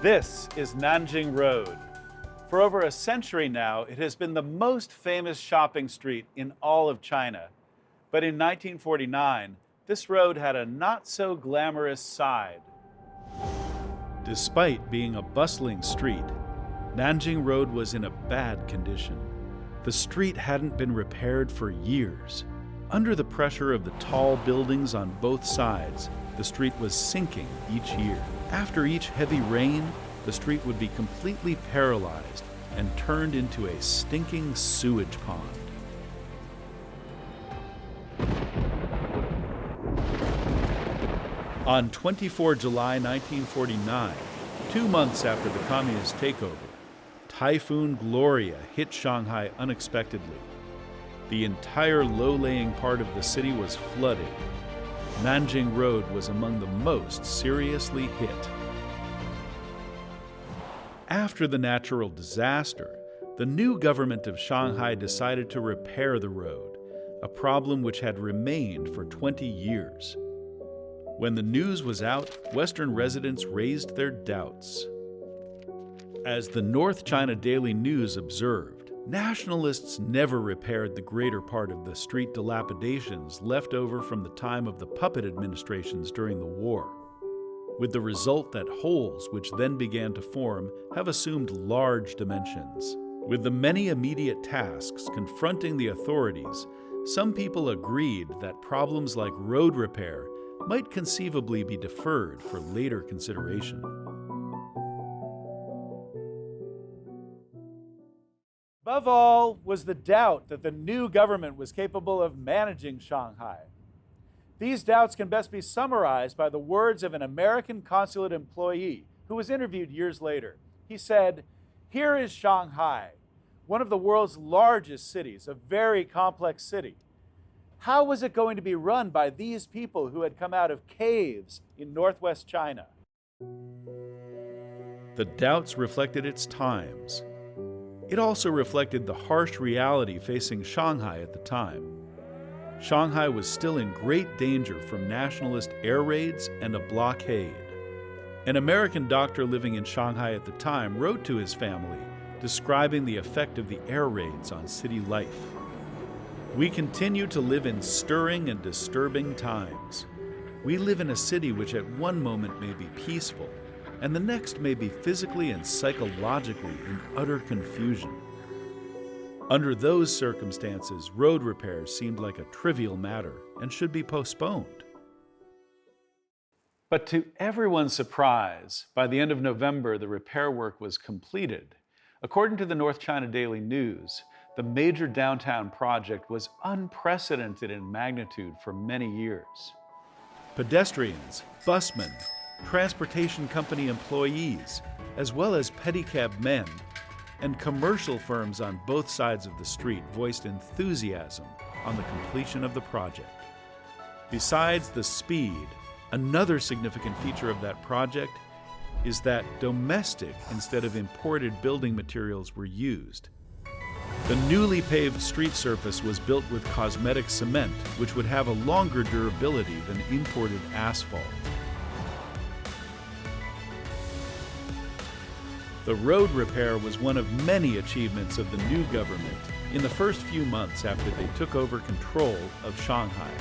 This is Nanjing Road. For over a century now, it has been the most famous shopping street in all of China. But in 1949, this road had a not-so-glamorous side. Despite being a bustling street, Nanjing Road was in a bad condition. The street hadn't been repaired for years. Under the pressure of the tall buildings on both sides, the street was sinking each year. After each heavy rain, the street would be completely paralyzed and turned into a stinking sewage pond. On 24 July 1949, 2 months after the communist takeover, Typhoon Gloria hit Shanghai unexpectedly. The entire low-lying part of the city was flooded. Nanjing Road was among the most seriously hit. After the natural disaster, the new government of Shanghai decided to repair the road, a problem which had remained for 20 years. When the news was out, Western residents raised their doubts. As the North China Daily News observed, nationalists never repaired the greater part of the street dilapidations left over from the time of the puppet administrations during the war, with the result that holes which then began to form have assumed large dimensions. With the many immediate tasks confronting the authorities, some people agreed that problems like road repair might conceivably be deferred for later consideration. Above all was the doubt that the new government was capable of managing Shanghai. These doubts can best be summarized by the words of an American consulate employee who was interviewed years later. He said, "Here is Shanghai, one of the world's largest cities, a very complex city. How was it going to be run by these people who had come out of caves in northwest China?" The doubts reflected its times. It also reflected the harsh reality facing Shanghai at the time. Shanghai was still in great danger from nationalist air raids and a blockade. An American doctor living in Shanghai at the time wrote to his family, describing the effect of the air raids on city life. "We continue to live in stirring and disturbing times. We live in a city which at one moment may be peaceful, and the next may be physically and psychologically in utter confusion. Under those circumstances, road repairs seemed like a trivial matter and should be postponed." But to everyone's surprise, by the end of November, the repair work was completed. According to the North China Daily News, the major downtown project was unprecedented in magnitude for many years. Pedestrians, busmen, transportation company employees, as well as pedicab men, and commercial firms on both sides of the street voiced enthusiasm on the completion of the project. Besides the speed, another significant feature of that project is that domestic instead of imported building materials were used. The newly paved street surface was built with cosmetic cement, which would have a longer durability than imported asphalt. The road repair was one of many achievements of the new government in the first few months after they took over control of Shanghai.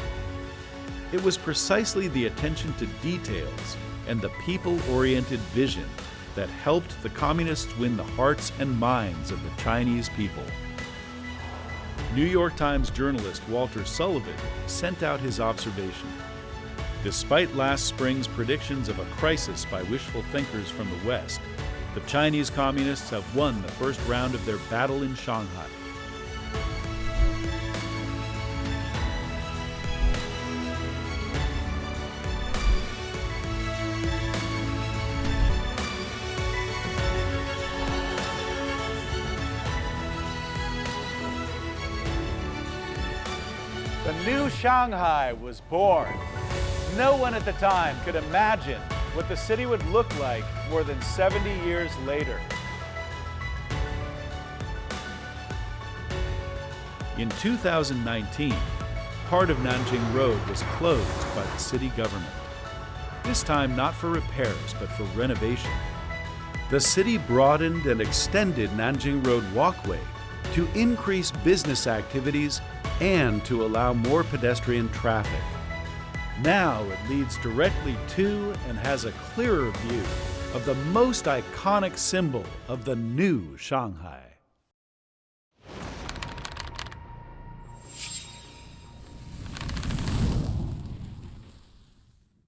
It was precisely the attention to details and the people-oriented vision that helped the communists win the hearts and minds of the Chinese people. New York Times journalist Walter Sullivan sent out his observation. Despite last spring's predictions of a crisis by wishful thinkers from the West, the Chinese communists have won the first round of their battle in Shanghai. The new Shanghai was born. No one at the time could imagine what the city would look like more than 70 years later. In 2019, part of Nanjing Road was closed by the city government. This time not for repairs, but for renovation. The city broadened and extended Nanjing Road walkway to increase business activities and to allow more pedestrian traffic. Now it leads directly to and has a clearer view of the most iconic symbol of the new Shanghai.